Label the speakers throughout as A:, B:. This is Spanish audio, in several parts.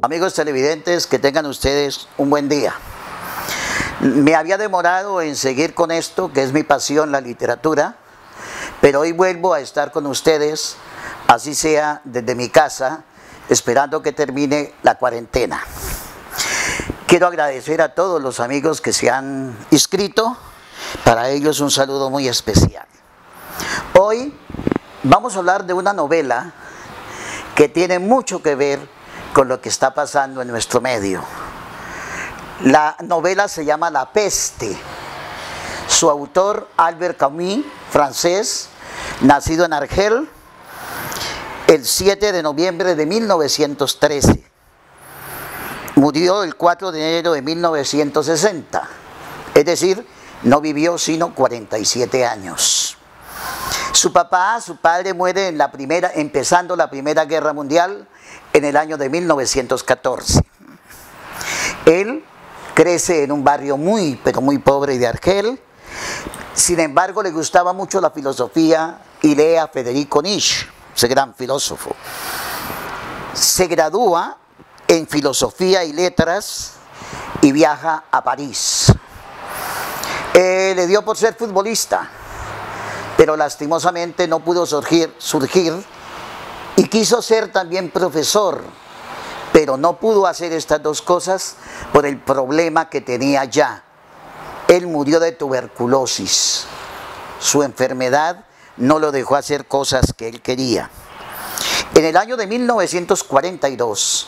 A: Amigos televidentes, que tengan ustedes un buen día. Me había demorado en seguir con esto, que es mi pasión, la literatura, pero hoy vuelvo a estar con ustedes, así sea desde mi casa, esperando que termine la cuarentena. Quiero agradecer a todos los amigos que se han inscrito, para ellos un saludo muy especial. Hoy vamos a hablar de una novela que tiene mucho que ver con lo que está pasando en nuestro medio. La novela se llama La Peste. Su autor, Albert Camus, francés, nacido en Argel, el 7 de noviembre de 1913. Murió el 4 de enero de 1960. Es decir, no vivió sino 47 años. Su padre muere en empezando la Primera Guerra Mundial en el año de 1914. Él crece en un barrio muy, pero muy pobre de Argel. Sin embargo, le gustaba mucho la filosofía y lee a Federico Nietzsche, ese gran filósofo. Se gradúa en Filosofía y Letras y viaja a París. Le dio por ser futbolista, pero lastimosamente no pudo surgir y quiso ser también profesor, pero no pudo hacer estas dos cosas por el problema que tenía ya. Él murió de tuberculosis. Su enfermedad no lo dejó hacer cosas que él quería. En el año de 1942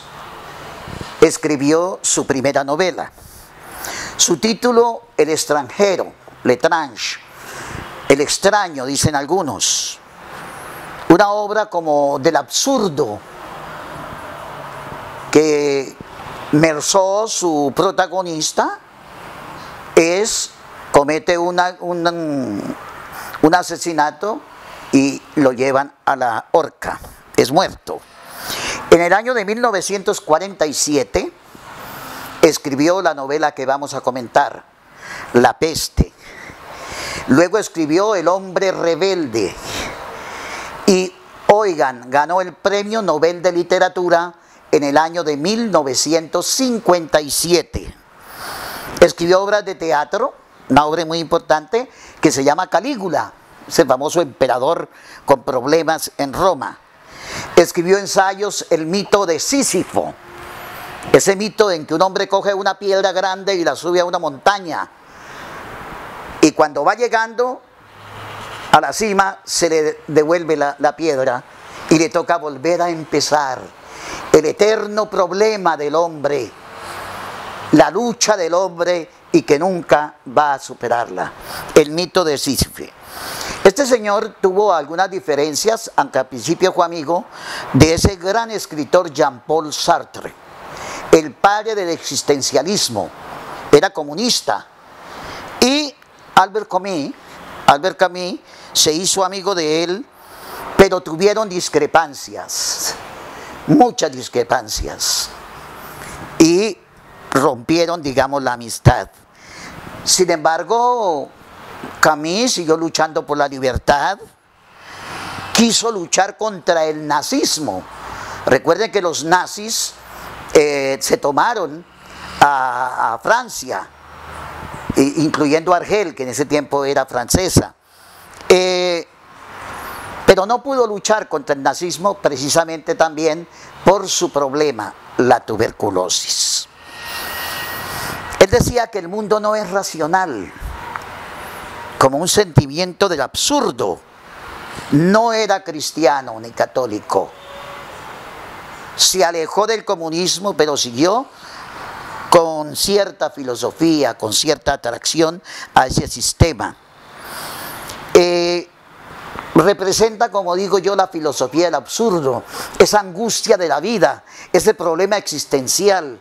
A: escribió su primera novela. Su título, El extranjero, L'Étrange, el extraño, dicen algunos. Una obra como del absurdo que Meursault, su protagonista, comete un asesinato y lo llevan a la horca, es muerto. En el año de 1947 escribió la novela que vamos a comentar, La Peste. Luego escribió El hombre rebelde y, oigan, ganó el Premio Nobel de Literatura en el año de 1957. Escribió obras de teatro, una obra muy importante que se llama Calígula, ese famoso emperador con problemas en Roma. Escribió ensayos, El mito de Sísifo, ese mito en que un hombre coge una piedra grande y la sube a una montaña, y cuando va llegando a la cima se le devuelve la piedra y le toca volver a empezar. El eterno problema del hombre, la lucha del hombre y que nunca va a superarla. El mito de Sísifo. Este señor tuvo algunas diferencias, aunque al principio fue amigo de ese gran escritor Jean-Paul Sartre, el padre del existencialismo. Era comunista. Y Albert Camus se hizo amigo de él, pero tuvieron discrepancias, muchas discrepancias, y rompieron, digamos, la amistad. Sin embargo, Camus siguió luchando por la libertad, quiso luchar contra el nazismo. Recuerden que los nazis se tomaron a Francia, incluyendo Argel, que en ese tiempo era francesa. Pero no pudo luchar contra el nazismo precisamente también por su problema, la tuberculosis. Él decía que el mundo no es racional, como un sentimiento del absurdo. No era cristiano ni católico. Se alejó del comunismo, pero siguió con cierta filosofía, con cierta atracción a ese sistema. Representa, como digo yo, la filosofía del absurdo, esa angustia de la vida, ese problema existencial,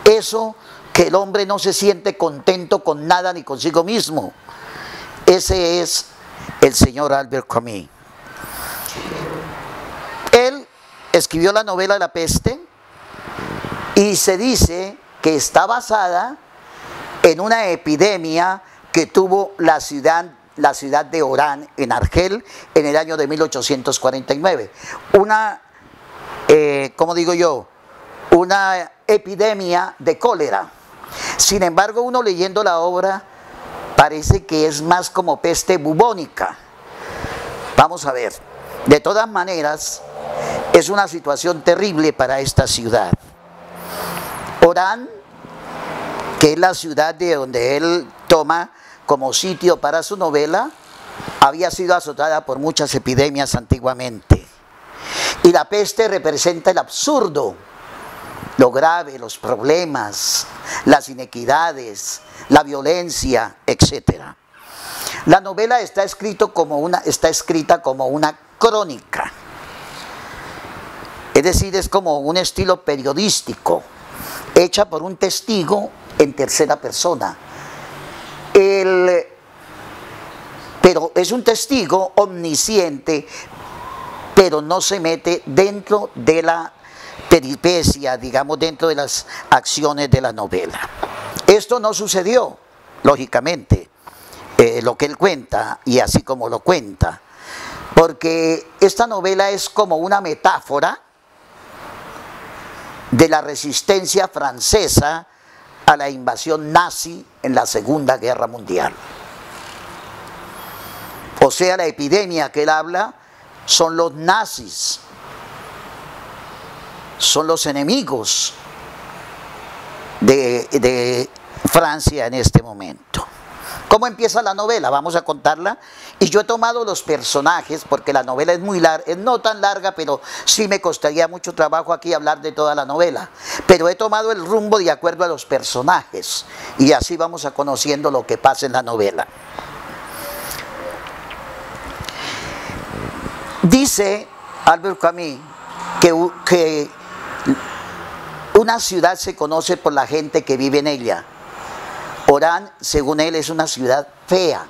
A: eso que el hombre no se siente contento con nada ni consigo mismo. Ese es el señor Albert Camus. Él escribió la novela La Peste y se dice que está basada en una epidemia que tuvo la ciudad de Orán, en Argel, en el año de 1849. Una, ¿cómo digo yo? una epidemia de cólera. Sin embargo, uno leyendo la obra parece que es más como peste bubónica. Vamos a ver. De todas maneras, es una situación terrible para esta ciudad. Orán, que es la ciudad de donde él toma como sitio para su novela, había sido azotada por muchas epidemias antiguamente. Y la peste representa el absurdo, lo grave, los problemas, las inequidades, la violencia, etc. La novela está escrita como una crónica. Es decir, es como un estilo periodístico, hecha por un testigo en tercera persona. Pero es un testigo omnisciente, pero no se mete dentro de la peripecia, digamos, dentro de las acciones de la novela. Esto no sucedió, lógicamente, lo que él cuenta y así como lo cuenta, porque esta novela es como una metáfora de la resistencia francesa a la invasión nazi en la Segunda Guerra Mundial. O sea, la epidemia que él habla son los nazis, son los enemigos de Francia en este momento. ¿Cómo empieza la novela? Vamos a contarla. Y yo he tomado los personajes, porque la novela es muy larga, es no tan larga, pero sí me costaría mucho trabajo aquí hablar de toda la novela. Pero he tomado el rumbo de acuerdo a los personajes. Y así vamos a conociendo lo que pasa en la novela. Dice Albert Camus que una ciudad se conoce por la gente que vive en ella. Orán, según él, es una ciudad fea,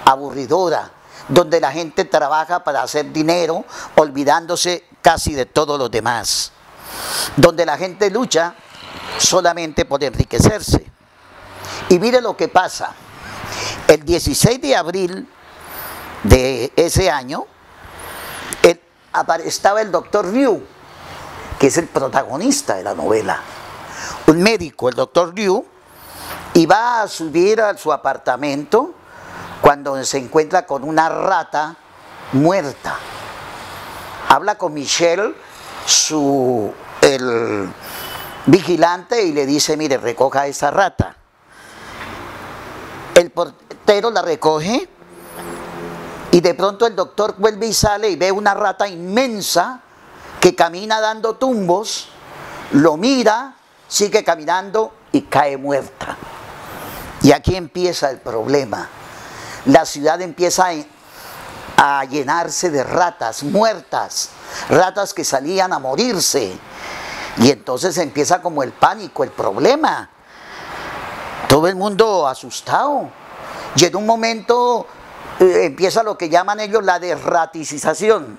A: aburridora, donde la gente trabaja para hacer dinero, olvidándose casi de todos los demás. Donde la gente lucha solamente por enriquecerse. Y mire lo que pasa. El 16 de abril de ese año, estaba el doctor Liu, que es el protagonista de la novela. Un médico, el doctor Liu, y va a subir a su apartamento cuando se encuentra con una rata muerta. Habla con Michel, el vigilante, y le dice: mire, recoja esa rata. El portero la recoge y de pronto el doctor vuelve y sale y ve una rata inmensa que camina dando tumbos, lo mira, sigue caminando y cae muerta. Y aquí empieza el problema. La ciudad empieza a llenarse de ratas muertas, ratas que salían a morirse. Y entonces empieza como el pánico, el problema. Todo el mundo asustado. Y en un momento empieza lo que llaman ellos la derratización.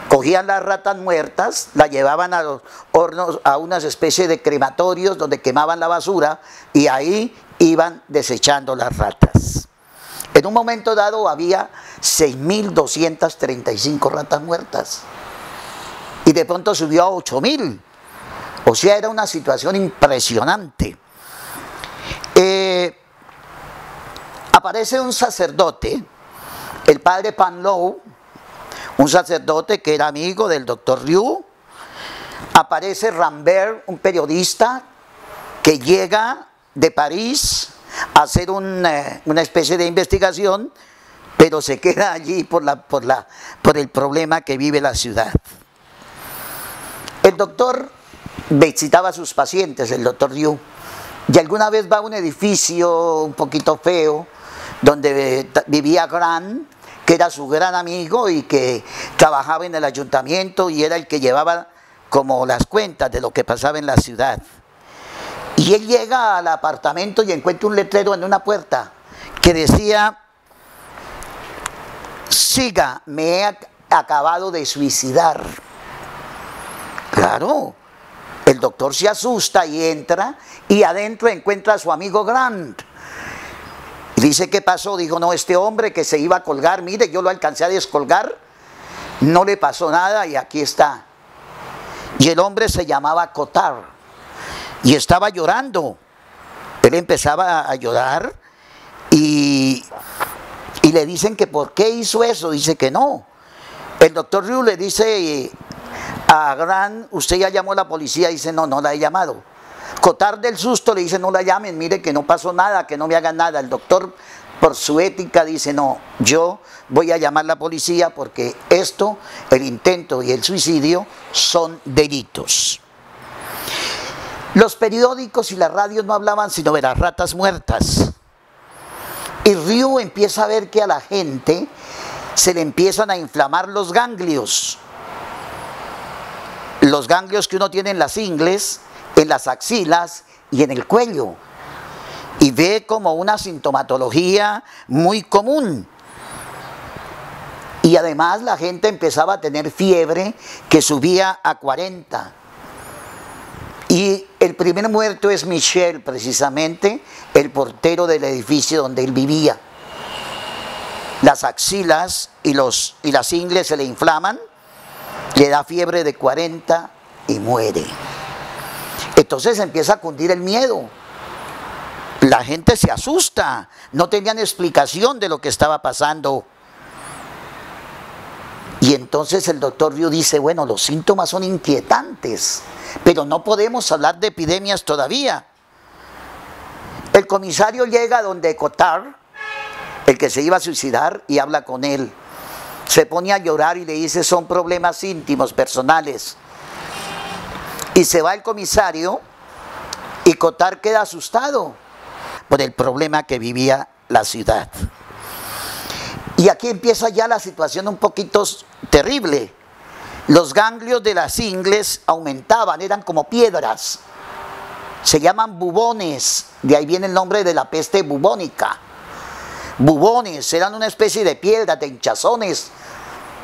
A: Cogían las ratas muertas, las llevaban a los hornos, a unas especies de crematorios donde quemaban la basura, y ahí iban desechando las ratas. En un momento dado había 6.235 ratas muertas y de pronto subió a 8.000. O sea, era una situación impresionante. Aparece un sacerdote, el padre Panlou, un sacerdote que era amigo del doctor Liu. Aparece Rambert, un periodista que llega de París a hacer una especie de investigación, pero se queda allí por el problema que vive la ciudad. El doctor visitaba a sus pacientes, el doctor Liu, y alguna vez va a un edificio un poquito feo donde vivía Grant, que era su gran amigo y que trabajaba en el ayuntamiento y era el que llevaba como las cuentas de lo que pasaba en la ciudad. Y él llega al apartamento y encuentra un letrero en una puerta que decía: siga, me he acabado de suicidar. Claro, el doctor se asusta y entra, y adentro encuentra a su amigo Grant. Dice: ¿qué pasó? Dijo: no, este hombre que se iba a colgar, mire, yo lo alcancé a descolgar, no le pasó nada y aquí está. Y el hombre se llamaba Cotard y estaba llorando. Él empezaba a llorar y le dicen que por qué hizo eso. Dice que no. El doctor Riu le dice a Grant, usted ya llamó a la policía. Dice, no, no la he llamado. Cotard del susto le dice, no la llamen, mire que no pasó nada, que no me hagan nada. El doctor, por su ética, dice, no, yo voy a llamar a la policía porque esto, el intento y el suicidio son delitos. Los periódicos y las radios no hablaban sino de las ratas muertas. Y Riu empieza a ver que a la gente se le empiezan a inflamar los ganglios. Los ganglios que uno tiene en las ingles, en las axilas y en el cuello. Y ve como una sintomatología muy común. Y además la gente empezaba a tener fiebre que subía a 40. Y el primer muerto es Michel, precisamente, el portero del edificio donde él vivía. Las axilas y las ingles se le inflaman, le da fiebre de 40 y muere. Entonces empieza a cundir el miedo. La gente se asusta, no tenían explicación de lo que estaba pasando. Y entonces el doctor Riu dice, bueno, los síntomas son inquietantes, pero no podemos hablar de epidemias todavía. El comisario llega donde Cotard, el que se iba a suicidar, y habla con él. Se pone a llorar y le dice, son problemas íntimos, personales. Y se va el comisario y Cotard queda asustado por el problema que vivía la ciudad. Y aquí empieza ya la situación un poquito terrible. Los ganglios de las ingles aumentaban, eran como piedras. Se llaman bubones, de ahí viene el nombre de la peste bubónica. Bubones, eran una especie de piedras, de hinchazones,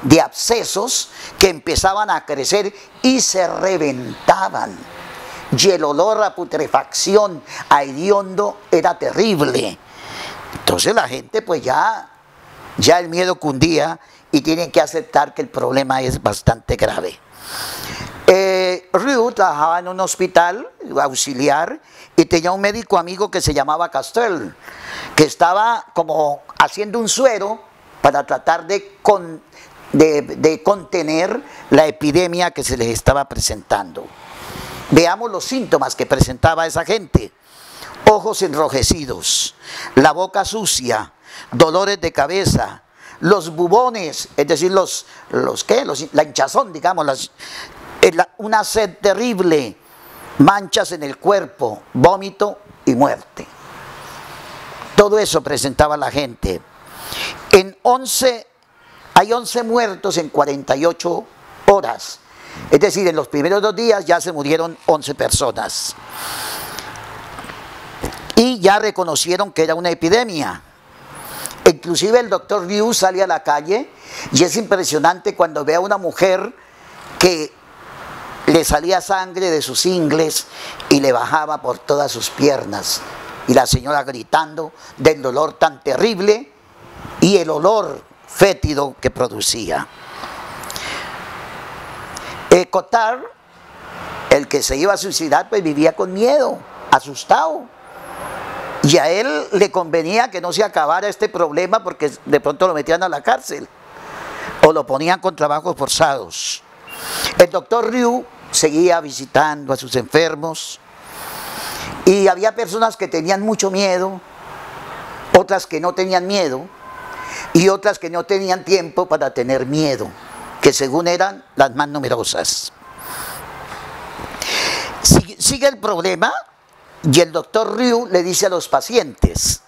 A: de abscesos que empezaban a crecer y se reventaban. Y el olor a putrefacción, a hediondo, era terrible. Entonces la gente pues ya el miedo cundía y tienen que aceptar que el problema es bastante grave. Riu trabajaba en un hospital auxiliar y tenía un médico amigo que se llamaba Castell, que estaba como haciendo un suero para tratar de contener la epidemia que se les estaba presentando. Veamos los síntomas que presentaba esa gente: ojos enrojecidos, la boca sucia, dolores de cabeza, los bubones, es decir, la hinchazón, digamos, una sed terrible, manchas en el cuerpo, vómito y muerte. Todo eso presentaba la gente. Hay 11 muertos en 48 horas. Es decir, en los primeros 2 días ya se murieron 11 personas. Y ya reconocieron que era una epidemia. Inclusive el doctor Riu sale a la calle y es impresionante cuando ve a una mujer que le salía sangre de sus ingles y le bajaba por todas sus piernas. Y la señora gritando del dolor tan terrible y el olor fétido que producía. Cotard, el que se iba a suicidar, pues vivía con miedo, asustado. Y a él le convenía que no se acabara este problema porque de pronto lo metían a la cárcel o lo ponían con trabajos forzados. El doctor Riu seguía visitando a sus enfermos y había personas que tenían mucho miedo, otras que no tenían miedo y otras que no tenían tiempo para tener miedo, que según eran las más numerosas. Sigue el problema y el doctor Riu le dice a los pacientes,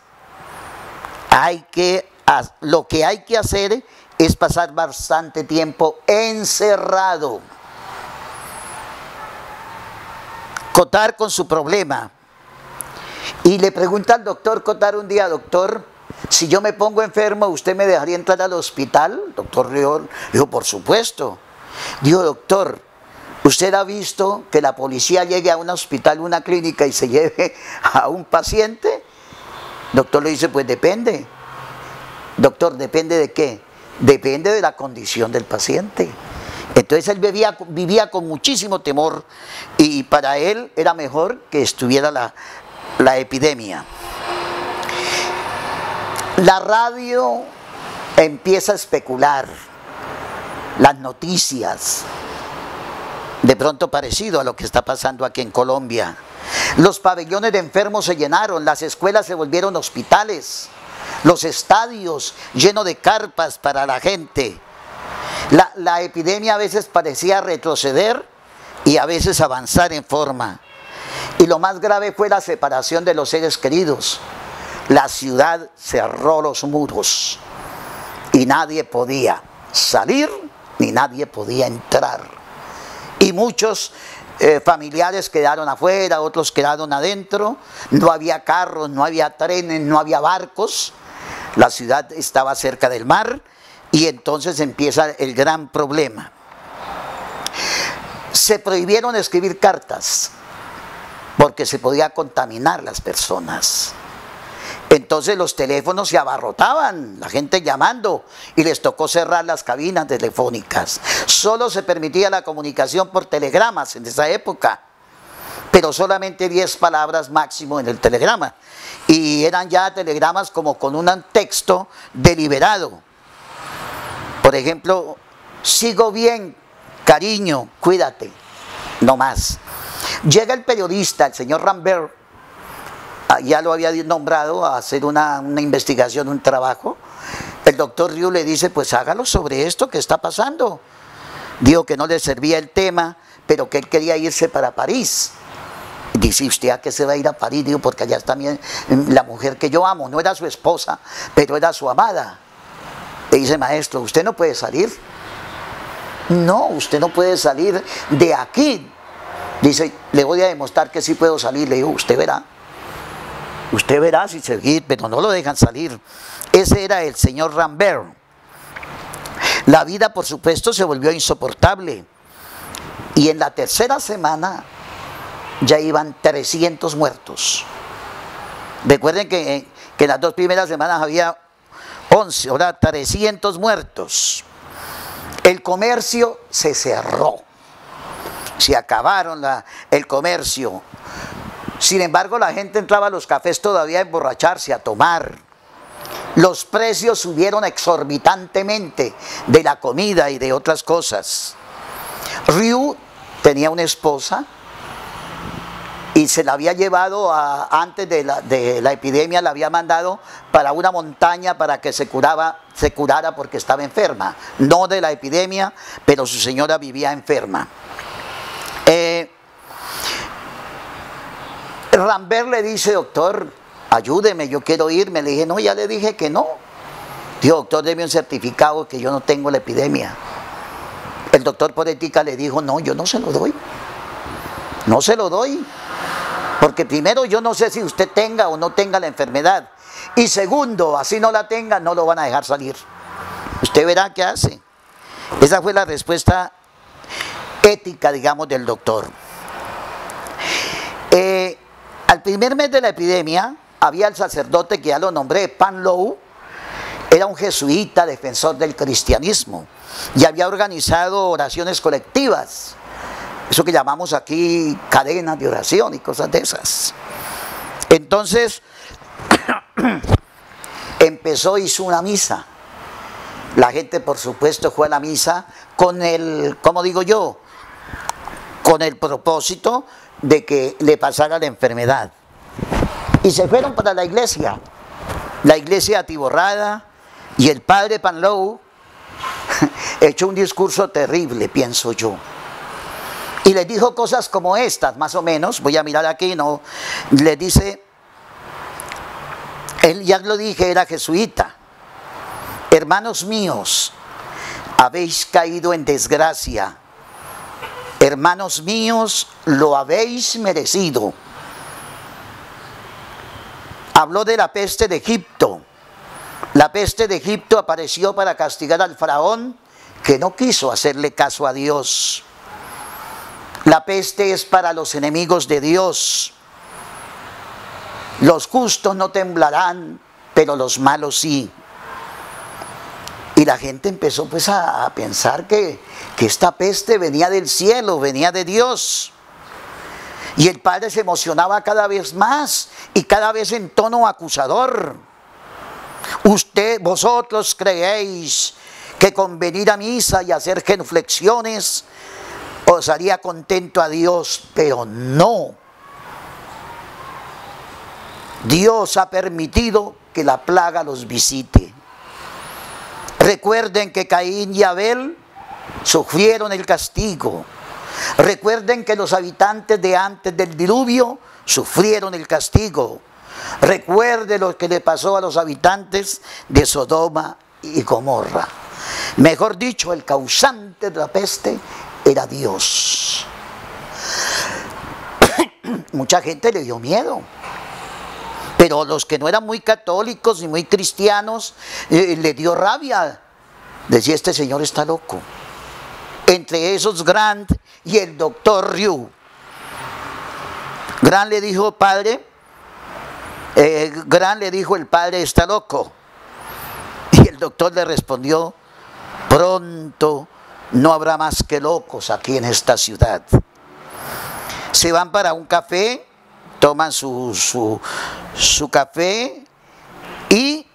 A: lo que hay que hacer es pasar bastante tiempo encerrado. Cotard con su problema. Y le pregunta al doctor Cotard un día, doctor, si yo me pongo enfermo, ¿usted me dejaría entrar al hospital? El doctor Riu dijo, por supuesto. Dijo, doctor, ¿usted ha visto que la policía llegue a un hospital, una clínica y se lleve a un paciente? El doctor le dice, pues depende. Doctor, ¿depende de qué? Depende de la condición del paciente. Entonces él vivía con muchísimo temor y para él era mejor que estuviera la epidemia. La radio empieza a especular las noticias, de pronto parecido a lo que está pasando aquí en Colombia. Los pabellones de enfermos se llenaron, las escuelas se volvieron hospitales, los estadios llenos de carpas para la gente. La epidemia a veces parecía retroceder y a veces avanzar en forma. Y lo más grave fue la separación de los seres queridos. La ciudad cerró los muros y nadie podía salir ni nadie podía entrar. Y muchos familiares quedaron afuera, otros quedaron adentro. No había carros, no había trenes, no había barcos. La ciudad estaba cerca del mar. Y entonces empieza el gran problema. Se prohibieron escribir cartas porque se podía contaminar las personas. Entonces los teléfonos se abarrotaban, la gente llamando, y les tocó cerrar las cabinas telefónicas. Solo se permitía la comunicación por telegramas en esa época, pero solamente 10 palabras máximo en el telegrama. Y eran ya telegramas como con un texto deliberado. Por ejemplo, sigo bien, cariño, cuídate, no más. Llega el periodista, el señor Rambert, ya lo había nombrado a hacer una investigación, un trabajo. El doctor Riu le dice, pues hágalo sobre esto que está pasando. Dijo que no le servía el tema, pero que él quería irse para París. Dice, ¿usted a qué se va a ir a París? Digo, porque allá está la mujer que yo amo, no era su esposa, pero era su amada. Le dice, maestro, usted no puede salir. No, usted no puede salir de aquí. Dice, le voy a demostrar que sí puedo salir. Le digo, usted verá. Usted verá si seguir, pero no lo dejan salir. Ese era el señor Rambert. La vida, por supuesto, se volvió insoportable. Y en la tercera semana ya iban 300 muertos. Recuerden que en las 2 primeras semanas había 11, ahora 300 muertos. El comercio se cerró. Se acabaron el comercio. Sin embargo, la gente entraba a los cafés todavía a emborracharse, a tomar. Los precios subieron exorbitantemente de la comida y de otras cosas. Riu tenía una esposa y se la había llevado antes de la epidemia, la había mandado para una montaña para que se curara porque estaba enferma. No de la epidemia, pero su señora vivía enferma. Rambert le dice, doctor, ayúdeme, yo quiero irme. Le dije, no, ya le dije que no. Dijo, doctor, deme un certificado que yo no tengo la epidemia. El doctor por ética le dijo, no, yo no se lo doy. No se lo doy. Porque primero, yo no sé si usted tenga o no tenga la enfermedad. Y segundo, así no la tenga, no lo van a dejar salir. Usted verá qué hace. Esa fue la respuesta ética, digamos, del doctor. Al primer mes de la epidemia, había el sacerdote que ya lo nombré, Pan Lou, era un jesuita defensor del cristianismo y había organizado oraciones colectivas, eso que llamamos aquí cadenas de oración y cosas de esas. Entonces, hizo una misa. La gente, por supuesto, fue a la misa con el, ¿cómo digo yo? Con el propósito de que le pasara la enfermedad. Y se fueron para la iglesia atiborrada, y el padre Pan Lou echó un discurso terrible, pienso yo. Y les dijo cosas como estas, más o menos, voy a mirar aquí, no, les dice, él ya lo dije, era jesuita. Hermanos míos, habéis caído en desgracia. Hermanos míos, lo habéis merecido. Habló de la peste de Egipto. La peste de Egipto apareció para castigar al faraón que no quiso hacerle caso a Dios. La peste es para los enemigos de Dios. Los justos no temblarán, pero los malos sí. Y la gente empezó pues a pensar que esta peste venía del cielo, venía de Dios. Y el padre se emocionaba cada vez más y cada vez en tono acusador. Vosotros creéis que con venir a misa y hacer genuflexiones os haría contento a Dios, pero no. Dios ha permitido que la plaga los visite. Recuerden que Caín y Abel sufrieron el castigo. Recuerden que los habitantes de antes del diluvio sufrieron el castigo. Recuerden lo que le pasó a los habitantes de Sodoma y Gomorra. Mejor dicho, el causante de la peste era Dios. Mucha gente le dio miedo. Pero los que no eran muy católicos ni muy cristianos, le dio rabia. Decía, este señor está loco. Entre esos Grant y el doctor Ryu. Grant le dijo, el padre está loco. Y el doctor le respondió, pronto no habrá más que locos aquí en esta ciudad. Se van para un café, toman su café y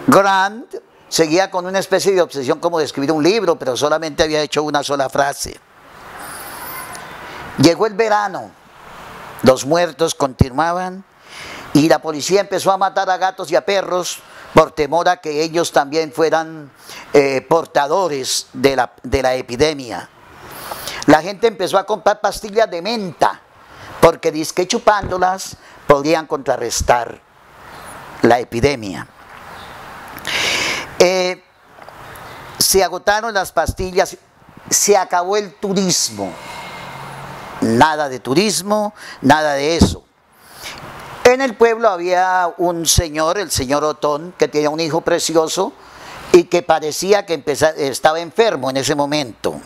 A: Grant seguía con una especie de obsesión como de escribir un libro, pero solamente había hecho una sola frase. Llegó el verano, los muertos continuaban y la policía empezó a matar a gatos y a perros por temor a que ellos también fueran portadores de la epidemia. La gente empezó a comprar pastillas de menta porque dizque chupándolas podrían contrarrestar la epidemia. Se agotaron las pastillas, se acabó el turismo. Nada de turismo, nada de eso. En el pueblo había un señor, el señor Otón, que tenía un hijo precioso y que parecía que estaba enfermo en ese momento.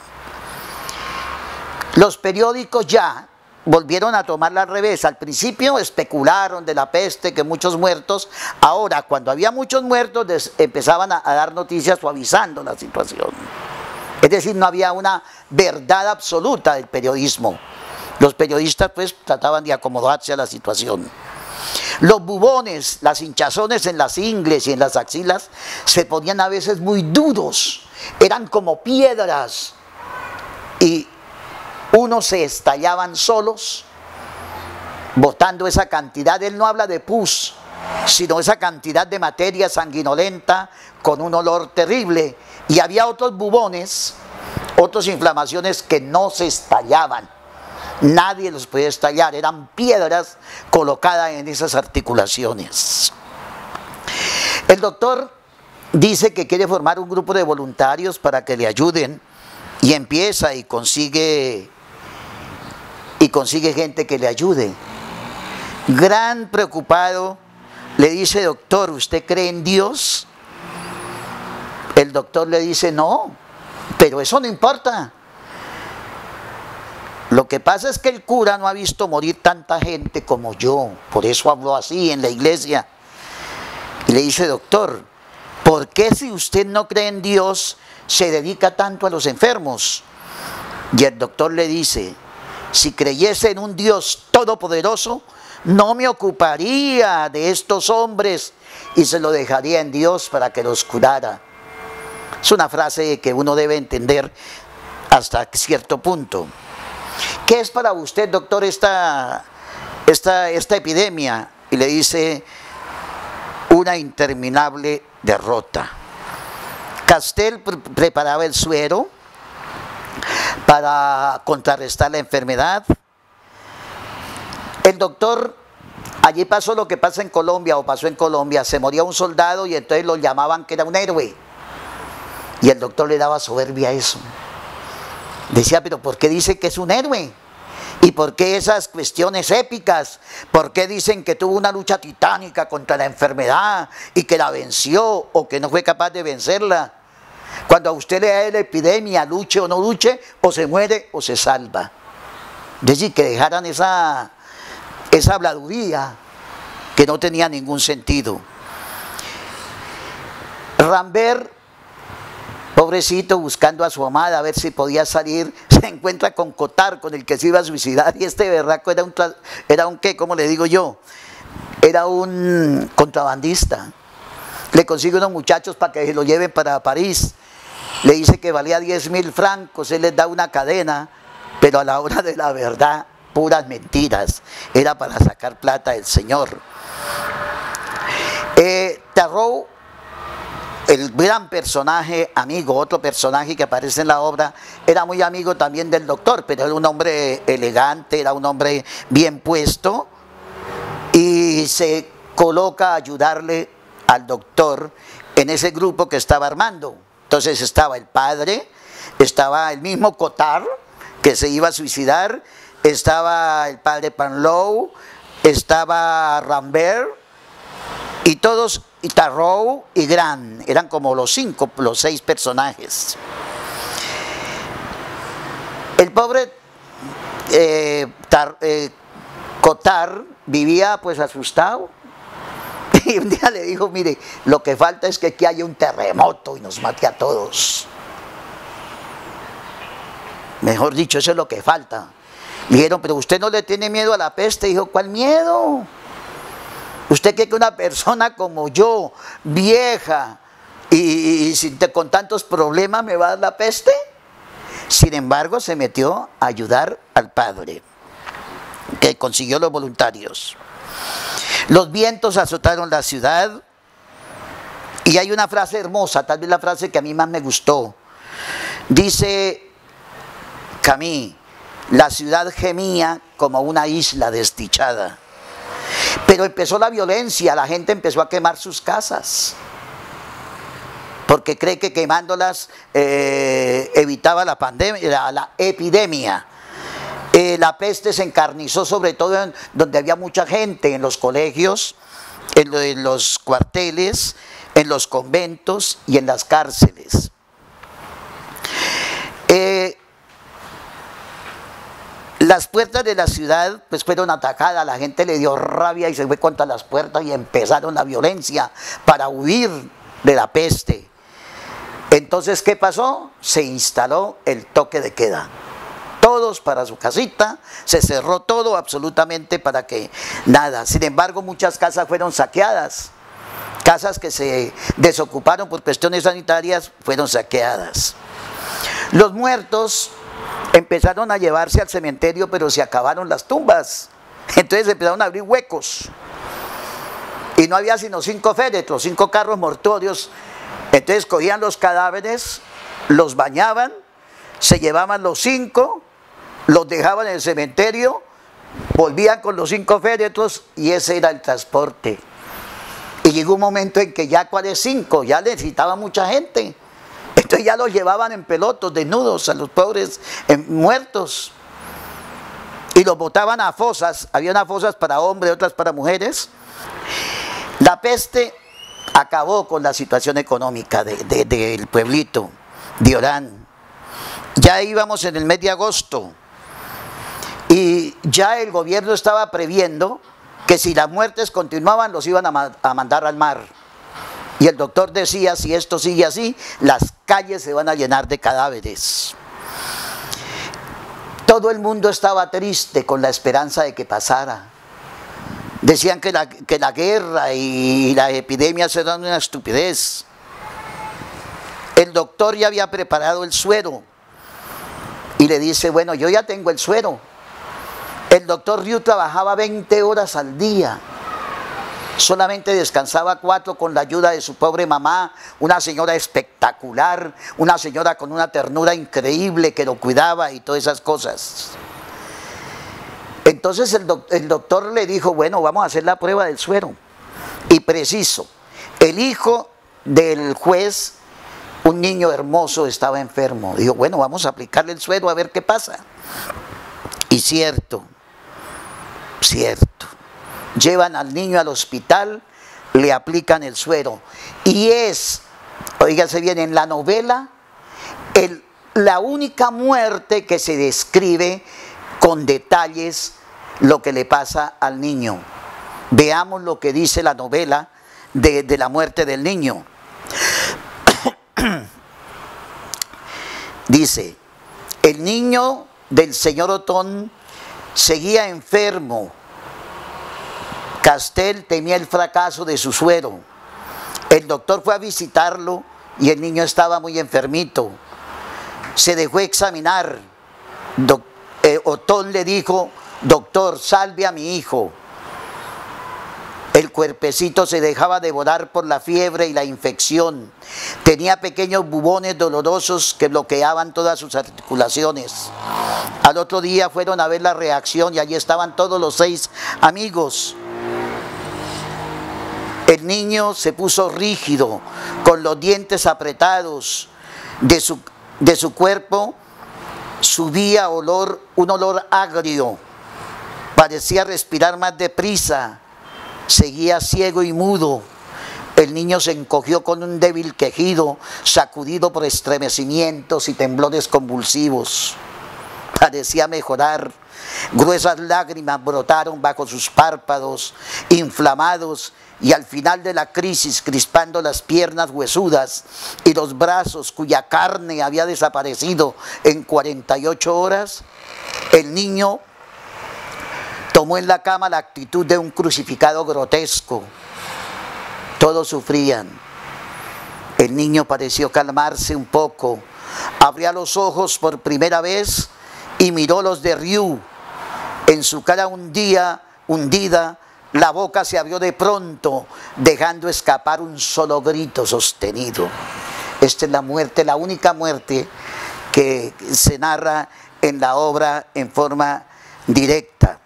A: Los periódicos ya volvieron a tomar al revés. Al principio especularon de la peste, que muchos muertos. Ahora, cuando había muchos muertos, empezaban a dar noticias suavizando la situación. Es decir, no había una verdad absoluta del periodismo. Los periodistas pues trataban de acomodarse a la situación. Los bubones, las hinchazones en las ingles y en las axilas se ponían a veces muy duros. Eran como piedras. Y unos se estallaban solos, botando esa cantidad. Él no habla de pus, sino esa cantidad de materia sanguinolenta con un olor terrible. Y había otros bubones, otras inflamaciones que no se estallaban. Nadie los podía estallar, eran piedras colocadas en esas articulaciones. El doctor dice que quiere formar un grupo de voluntarios para que le ayuden y empieza y consigue gente que le ayude. Gran preocupado le dice, doctor, ¿usted cree en Dios? El doctor le dice, no, pero eso no importa. Lo que pasa es que el cura no ha visto morir tanta gente como yo, por eso habló así en la iglesia. Y le dice, doctor, ¿por qué si usted no cree en Dios se dedica tanto a los enfermos? Y el doctor le dice, si creyese en un Dios todopoderoso, no me ocuparía de estos hombres y se lo dejaría en Dios para que los curara. Es una frase que uno debe entender hasta cierto punto. ¿Qué es para usted, doctor, esta epidemia? Y le dice, una interminable derrota. Castel preparaba el suero para contrarrestar la enfermedad. El doctor, allí pasó lo que pasa en Colombia, o pasó en Colombia, se moría un soldado y entonces lo llamaban que era un héroe. Y el doctor le daba soberbia a eso. Decía, pero ¿por qué dice que es un héroe? ¿Y por qué esas cuestiones épicas? ¿Por qué dicen que tuvo una lucha titánica contra la enfermedad y que la venció o que no fue capaz de vencerla? Cuando a usted le da la epidemia, luche o no luche, o se muere o se salva. Es decir, que dejaran esa habladuría que no tenía ningún sentido. Rambert pobrecito, buscando a su amada a ver si podía salir, se encuentra con Cotar, con el que se iba a suicidar, y este berraco era un ¿qué? ¿Cómo le digo yo? Era un contrabandista. Le consigue unos muchachos para que se lo lleven para París. Le dice que valía 10.000 francos, él les da una cadena, pero a la hora de la verdad, puras mentiras. Era para sacar plata del señor. Tarrou, el gran personaje, amigo, otro personaje que aparece en la obra, era muy amigo también del doctor, pero era un hombre elegante, era un hombre bien puesto, y se coloca a ayudarle al doctor en ese grupo que estaba armando. Entonces estaba el padre, estaba el mismo Cotar, que se iba a suicidar, estaba el padre Panlou, estaba Rambert, y todos, y Tarrou y Gran, eran como los 6 personajes. El pobre Cotar vivía pues asustado, y un día le dijo, mire, lo que falta es que aquí haya un terremoto y nos mate a todos. Mejor dicho, eso es lo que falta. Le dijeron, pero usted no le tiene miedo a la peste. Dijo, ¿cuál miedo? ¿Usted cree que una persona como yo, vieja y con tantos problemas, me va a dar la peste? Sin embargo, se metió a ayudar al padre, que consiguió los voluntarios. Los vientos azotaron la ciudad, y hay una frase hermosa, tal vez la frase que a mí más me gustó. Dice Camus, la ciudad gemía como una isla desdichada. Pero empezó la violencia, la gente empezó a quemar sus casas, porque cree que quemándolas evitaba la pandemia, la epidemia. La peste se encarnizó sobre todo donde había mucha gente, en los colegios, en los cuarteles, en los conventos y en las cárceles. Las puertas de la ciudad pues fueron atacadas, la gente le dio rabia y se fue contra las puertas y empezaron la violencia para huir de la peste. Entonces, ¿qué pasó? Se instaló el toque de queda. Todos para su casita, se cerró todo absolutamente para que nada. Sin embargo, muchas casas fueron saqueadas. Casas que se desocuparon por cuestiones sanitarias fueron saqueadas. Los muertos empezaron a llevarse al cementerio, pero se acabaron las tumbas. Entonces empezaron a abrir huecos. Y no había sino 5 féretros, 5 carros mortuorios. Entonces cogían los cadáveres, los bañaban, se llevaban los 5, los dejaban en el cementerio, volvían con los 5 féretros y ese era el transporte. Y llegó un momento en que ya, ¿cuáles 5? Ya necesitaba mucha gente. Entonces ya los llevaban en pelotos, desnudos, a los pobres muertos. Y los botaban a fosas. Había unas fosas para hombres, otras para mujeres. La peste acabó con la situación económica del pueblito de Orán. Ya íbamos en el mes de agosto. Y ya el gobierno estaba previendo que si las muertes continuaban, los iban a mandar al mar. Y el doctor decía, si esto sigue así, las calles se van a llenar de cadáveres. Todo el mundo estaba triste con la esperanza de que pasara. Decían que la guerra y la epidemia eran una estupidez. El doctor ya había preparado el suero. Y le dice, bueno, yo ya tengo el suero. El doctor Riu trabajaba 20 horas al día. Solamente descansaba 4 con la ayuda de su pobre mamá, una señora espectacular, una señora con una ternura increíble que lo cuidaba y todas esas cosas. Entonces el doctor le dijo, bueno, vamos a hacer la prueba del suero. Y preciso, el hijo del juez, un niño hermoso, estaba enfermo. Dijo, bueno, vamos a aplicarle el suero a ver qué pasa. Y cierto. Llevan al niño al hospital, le aplican el suero. Y es, oígase bien, en la novela, la única muerte que se describe con detalles lo que le pasa al niño. Veamos lo que dice la novela de la muerte del niño. Dice, el niño del señor Otón seguía enfermo. Castel temía el fracaso de su suero. El doctor fue a visitarlo y el niño estaba muy enfermito. Se dejó examinar. Otón le dijo, doctor, salve a mi hijo. El cuerpecito se dejaba devorar por la fiebre y la infección. Tenía pequeños bubones dolorosos que bloqueaban todas sus articulaciones. Al otro día fueron a ver la reacción y allí estaban todos los 6 amigos. El niño se puso rígido, con los dientes apretados. De su cuerpo subía un olor agrio. Parecía respirar más deprisa. Seguía ciego y mudo. El niño se encogió con un débil quejido, sacudido por estremecimientos y temblores convulsivos. Parecía mejorar. Gruesas lágrimas brotaron bajo sus párpados, inflamados, y al final de la crisis, crispando las piernas huesudas y los brazos cuya carne había desaparecido en 48 horas, el niño tomó en la cama la actitud de un crucificado grotesco. Todos sufrían. El niño pareció calmarse un poco. Abría los ojos por primera vez y miró los de Ryu. En su cara hundida, la boca se abrió de pronto, dejando escapar un solo grito sostenido. Esta es la muerte, la única muerte que se narra en la obra en forma directa.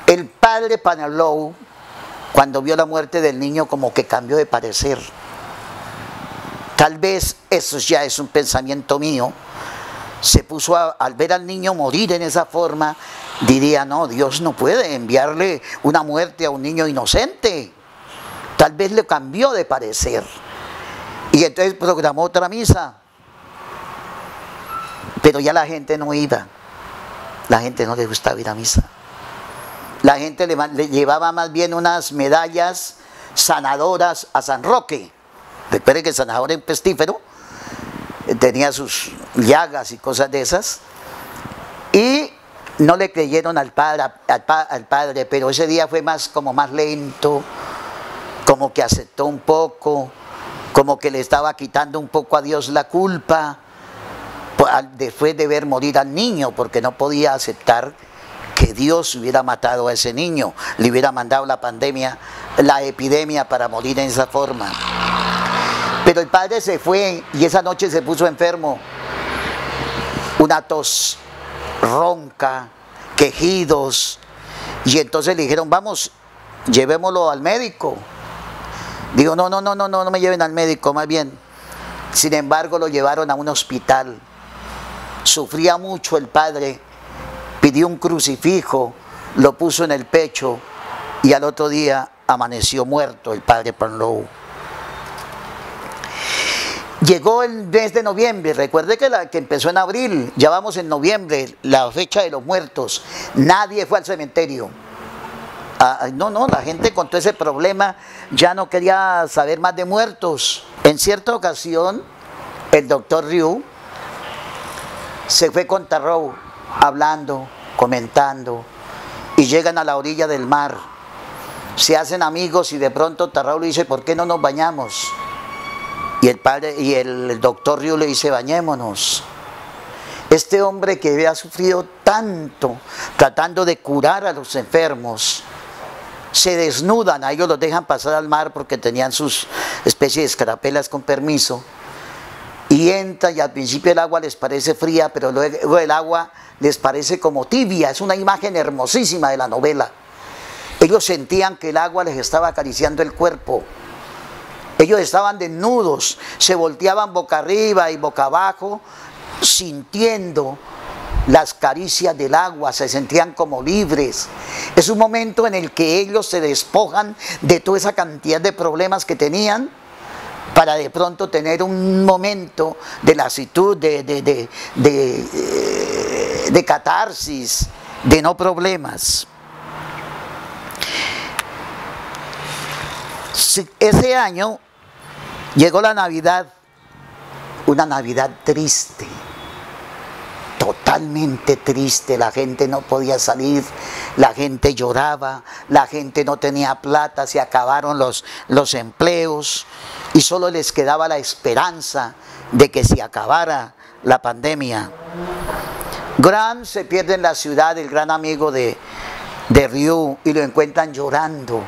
A: El padre Panelow, cuando vio la muerte del niño, como que cambió de parecer. Tal vez eso ya es un pensamiento mío. Se puso al ver al niño morir en esa forma, diría, no, Dios no puede enviarle una muerte a un niño inocente. Tal vez le cambió de parecer. Y entonces programó otra misa. Pero ya la gente no iba. La gente no le gustaba ir a misa. La gente le llevaba más bien unas medallas sanadoras a San Roque. Recuerden que San Javier Pestífero tenía sus llagas y cosas de esas. Y no le creyeron al padre, pero ese día fue como más lento, como que aceptó un poco, como que le estaba quitando un poco a Dios la culpa, después de ver morir al niño, porque no podía aceptar que Dios hubiera matado a ese niño, le hubiera mandado la pandemia, la epidemia para morir en esa forma. Pero el padre se fue y esa noche se puso enfermo. Una tos ronca, quejidos, y entonces le dijeron, vamos, llevémoslo al médico. Digo, no me lleven al médico, más bien. Sin embargo, lo llevaron a un hospital. Sufría mucho el padre. Pidió un crucifijo, lo puso en el pecho y al otro día amaneció muerto el padre Panelow. Llegó el mes de noviembre, recuerde que empezó en abril, ya vamos en noviembre, la fecha de los muertos. Nadie fue al cementerio. La gente con todo ese problema ya no quería saber más de muertos. En cierta ocasión, el doctor Ryu se fue con Tarrow, hablando, comentando, y llegan a la orilla del mar. Se hacen amigos y de pronto Tarrow le dice, ¿por qué no nos bañamos? Y el doctor Ryu le dice, bañémonos. Este hombre que había sufrido tanto tratando de curar a los enfermos, se desnudan, a ellos los dejan pasar al mar porque tenían sus especies de escarapelas con permiso, y entran y al principio el agua les parece fría, pero luego el agua les parece como tibia. Es una imagen hermosísima de la novela. Ellos sentían que el agua les estaba acariciando el cuerpo. Ellos estaban desnudos, se volteaban boca arriba y boca abajo, sintiendo las caricias del agua, se sentían como libres. Es un momento en el que ellos se despojan de toda esa cantidad de problemas que tenían, para de pronto tener un momento de lasitud, de catarsis, de no problemas. Ese año llegó la Navidad una Navidad triste, totalmente triste. La gente no podía salir, la gente lloraba, la gente no tenía plata, se acabaron los empleos y solo les quedaba la esperanza de que se acabara la pandemia. Grant se pierde en la ciudad, el gran amigo de Ryu, y lo encuentran llorando.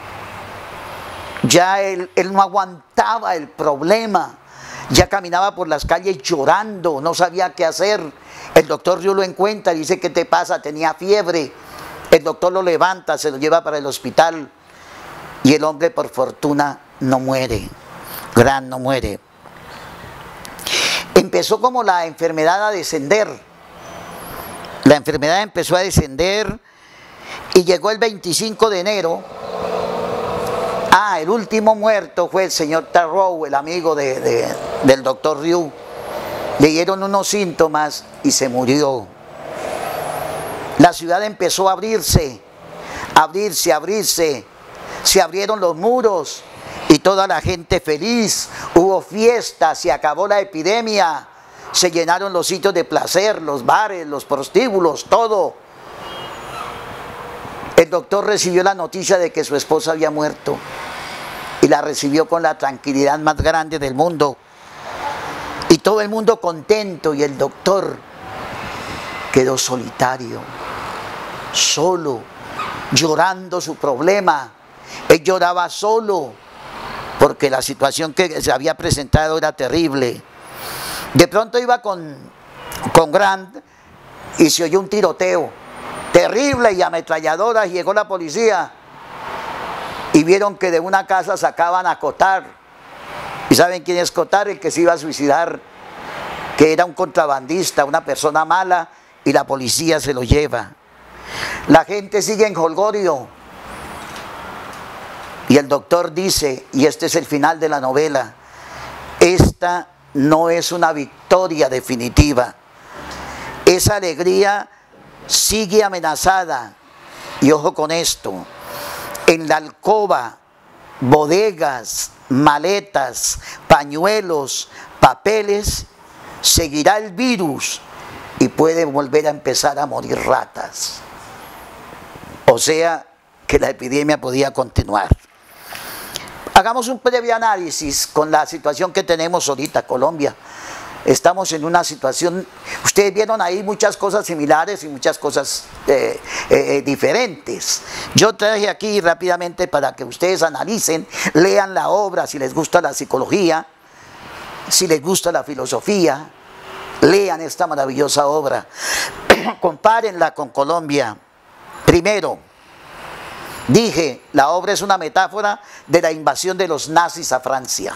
A: Ya él no aguantaba el problema, ya caminaba por las calles llorando, no sabía qué hacer. El doctor Ryu lo encuentra y dice: ¿qué te pasa? Tenía fiebre. El doctor lo levanta, se lo lleva para el hospital y el hombre, por fortuna, no muere. Grant no muere. Empezó como la enfermedad a descender. La enfermedad empezó a descender y llegó el 25 de enero. El último muerto fue el señor Tarrow, el amigo del doctor Ryu. Le dieron unos síntomas y se murió. La ciudad empezó a abrirse, abrirse. Se abrieron los muros y toda la gente feliz. Hubo fiestas, se acabó la epidemia. Se llenaron los sitios de placer, los bares, los prostíbulos, todo. El doctor recibió la noticia de que su esposa había muerto y la recibió con la tranquilidad más grande del mundo. Y todo el mundo contento, y el doctor quedó solitario, solo, llorando su problema. Él lloraba solo porque la situación que se había presentado era terrible. De pronto iba con Grant y se oyó un tiroteo terrible y ametralladoras. Llegó la policía y vieron que de una casa sacaban a Cotard. ¿Y saben quién es Cotard? El que se iba a suicidar, que era un contrabandista, una persona mala, y la policía se lo lleva. La gente sigue en jolgorio y el doctor dice, y este es el final de la novela: esta no es una victoria definitiva. Esa alegría sigue amenazada. Y ojo con esto: en la alcoba, bodegas, maletas, pañuelos, papeles, seguirá el virus y puede volver a empezar a morir ratas. O sea que la epidemia podía continuar. Hagamos un previo análisis con la situación que tenemos ahorita, Colombia. Estamos en una situación, ustedes vieron ahí muchas cosas similares y muchas cosas diferentes. Yo traje aquí rápidamente para que ustedes analicen, lean la obra, si les gusta la psicología, si les gusta la filosofía, lean esta maravillosa obra. Compárenla con Colombia. Primero, dije, la obra es una metáfora de la invasión de los nazis a Francia.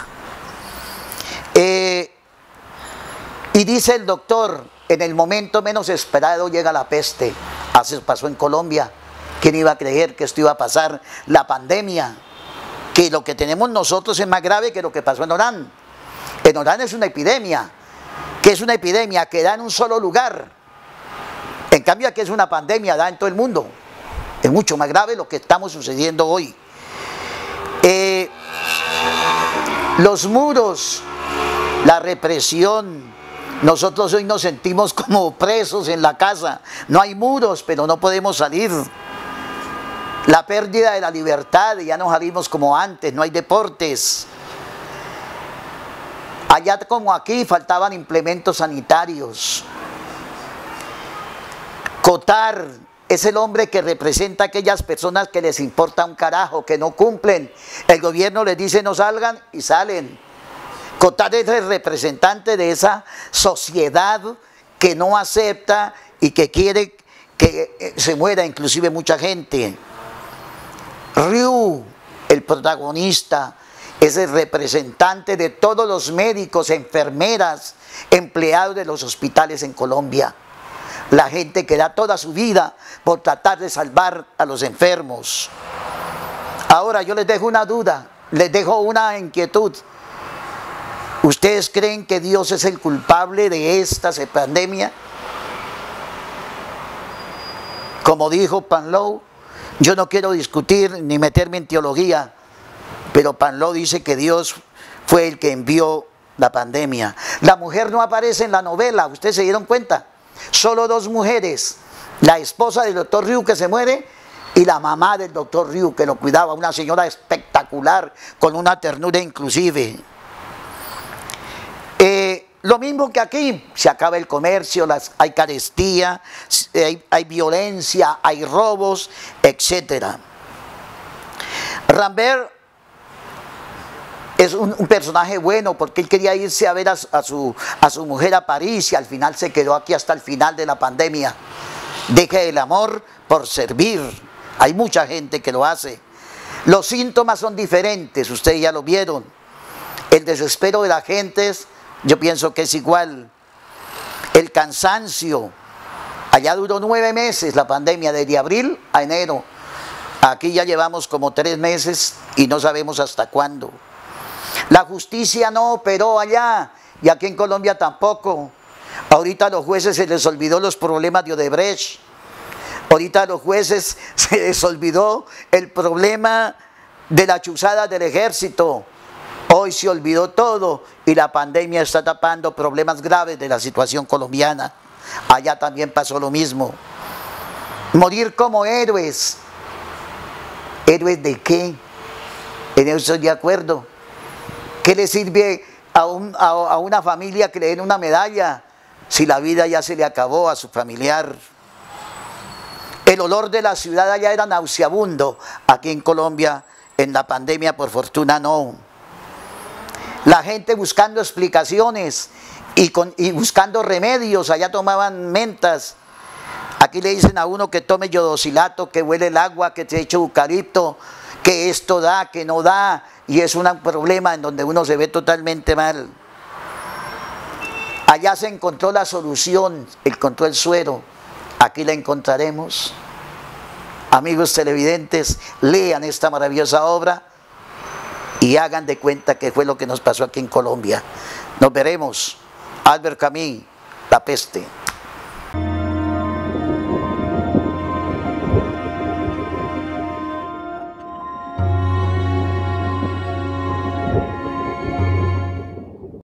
A: Y dice el doctor, en el momento menos esperado llega la peste. Así pasó en Colombia. ¿Quién iba a creer que esto iba a pasar? La pandemia, que lo que tenemos nosotros es más grave que lo que pasó en Orán. En Orán es una epidemia. ¿Qué es una epidemia? Que da en un solo lugar. En cambio aquí es una pandemia, da en todo el mundo. Es mucho más grave lo que estamos sucediendo hoy. Los muros, la represión. Nosotros hoy nos sentimos como presos en la casa. No hay muros, pero no podemos salir. La pérdida de la libertad, ya no salimos como antes, no hay deportes. Allá como aquí faltaban implementos sanitarios. Cotard es el hombre que representa a aquellas personas que les importa un carajo, que no cumplen. El gobierno les dice no salgan y salen. Cotard es el representante de esa sociedad que no acepta y que quiere que se muera inclusive mucha gente. Ryu, el protagonista, es el representante de todos los médicos, enfermeras, empleados de los hospitales en Colombia. La gente que da toda su vida por tratar de salvar a los enfermos. Ahora yo les dejo una duda, les dejo una inquietud. ¿Ustedes creen que Dios es el culpable de esta pandemia? Como dijo Panlow, yo no quiero discutir ni meterme en teología, pero Panlow dice que Dios fue el que envió la pandemia. La mujer no aparece en la novela, ¿ustedes se dieron cuenta? Solo dos mujeres, la esposa del doctor Ryu que se muere y la mamá del doctor Ryu que lo cuidaba, una señora espectacular, con una ternura inclusive. Lo mismo que aquí, se acaba el comercio, hay carestía, hay violencia, hay robos, etc. Rambert es un personaje bueno porque él quería irse a ver a su mujer a París y al final se quedó aquí hasta el final de la pandemia. Deje el amor por servir. Hay mucha gente que lo hace. Los síntomas son diferentes, ustedes ya lo vieron. El desespero de la gente, yo pienso que es igual. El cansancio. Allá duró 9 meses la pandemia, desde abril a enero. Aquí ya llevamos como 3 meses y no sabemos hasta cuándo. La justicia no operó allá y aquí en Colombia tampoco. Ahorita a los jueces se les olvidó los problemas de Odebrecht. Ahorita a los jueces se les olvidó el problema de la chuzada del ejército. Hoy se olvidó todo y la pandemia está tapando problemas graves de la situación colombiana. Allá también pasó lo mismo. Morir como héroes. ¿Héroes de qué? En eso estoy de acuerdo. ¿Qué le sirve a una familia que le den una medalla si la vida ya se le acabó a su familiar? El olor de la ciudad allá era nauseabundo. Aquí en Colombia, en la pandemia, por fortuna, no. La gente buscando explicaciones y buscando remedios. Allá tomaban mentas. Aquí le dicen a uno que tome yodosilato, que huele el agua, que se eche eucalipto, que esto da, que no da. Y es un problema en donde uno se ve totalmente mal. Allá se encontró la solución, encontró el suero. Aquí la encontraremos. Amigos televidentes, lean esta maravillosa obra y hagan de cuenta que fue lo que nos pasó aquí en Colombia. Nos veremos. Albert Camus, La peste.